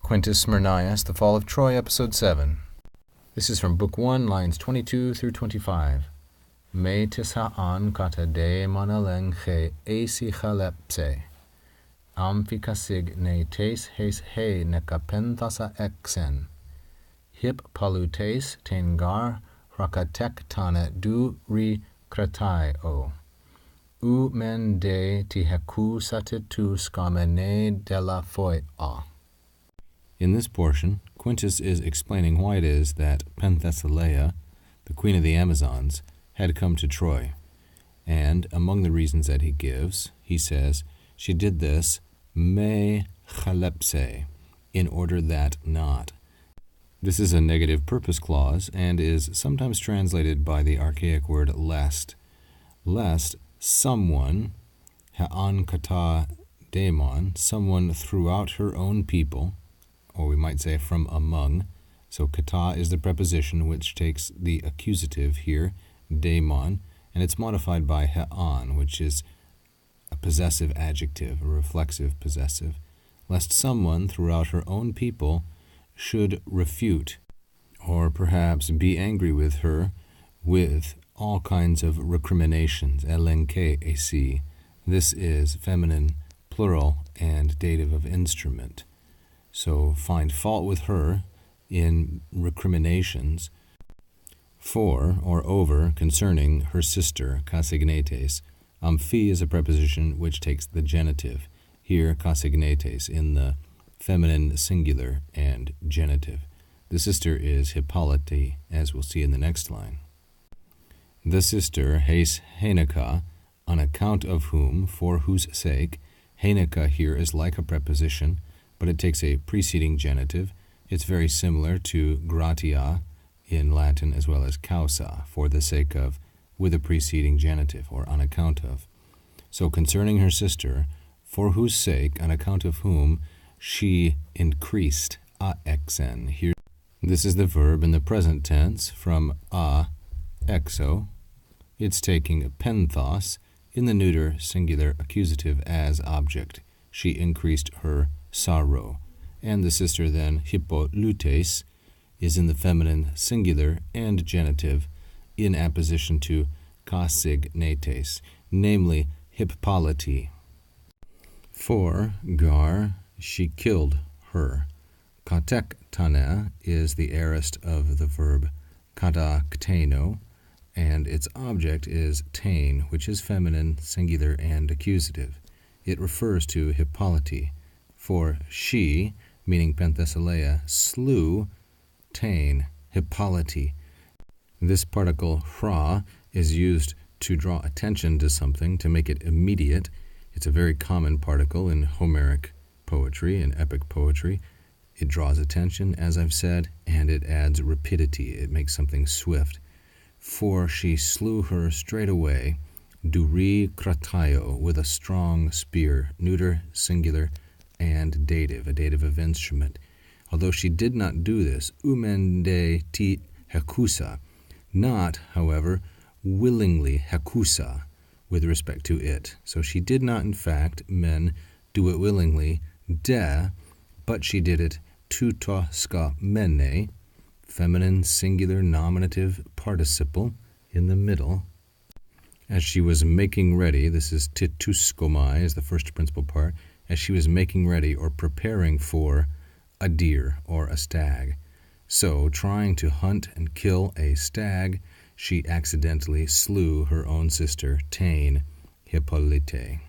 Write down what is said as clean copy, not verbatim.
Quintus Smyrnaeus, The Fall of Troy, Episode 7. This is from Book 1, lines 22 through 25. Me tisa'an kata de monalengche esi chalepse. Amphikasig ne tes hes he nekapenthasa exen. Hip palutes tengar rakatektane du ri kratai o. U men de tiheku satitu skamene della foi a. In this portion, Quintus is explaining why it is that Penthesilea, the queen of the Amazons, had come to Troy. And among the reasons that he gives, he says, she did this me chalepse, in order that not. This is a negative purpose clause and is sometimes translated by the archaic word lest. Lest someone, ha'an kata daemon, someone throughout her own people, or we might say from among. So kata is the preposition which takes the accusative here, daemon, and it's modified by he'an, which is a possessive adjective, a reflexive possessive, lest someone throughout her own people should refute, or perhaps be angry with her with all kinds of recriminations, elenke esi. This is feminine plural and dative of instrument. So find fault with her in recriminations for or over concerning her sister, kasignetes. Amphi is a preposition which takes the genitive. Here, kasignetes in the feminine singular and genitive. The sister is Hippolyte, as we'll see in the next line. The sister, hes Heneka, on account of whom, for whose sake. Heneka here is like a preposition, but it takes a preceding genitive. It's very similar to gratia in Latin as well as causa, for the sake of, with a preceding genitive, or on account of. So concerning her sister, for whose sake, on account of whom, she increased exen. Here, this is the verb in the present tense from exo. It's taking penthos in the neuter singular accusative as object. She increased her sorrow. And the sister then, hippolutes, is in the feminine singular and genitive in apposition to kasignetes, namely Hippolyte. For gar, she killed her. Katektana is the aorist of the verb katakteno, and its object is tain, which is feminine, singular, and accusative. It refers to Hippolyte. For she, meaning Penthesilea, slew tain, Hippolyte. This particle hra is used to draw attention to something, to make it immediate. It's a very common particle in Homeric poetry and epic poetry. It draws attention, as I've said, and it adds rapidity. It makes something swift. For she slew her straight away, duri krataio, with a strong spear, neuter, singular, and dative, a dative of instrument. Although she did not do this, umende ti hekusa, not, however, willingly hekusa, with respect to it. So she did not, in fact, men, do it willingly, de, but she did it tuto ska mene, feminine singular nominative participle in the middle, as she was making ready. This is tituskomai, is the first principal part, as she was making ready or preparing for a deer or a stag. So, trying to hunt and kill a stag, she accidentally slew her own sister, Tain, Hippolyte.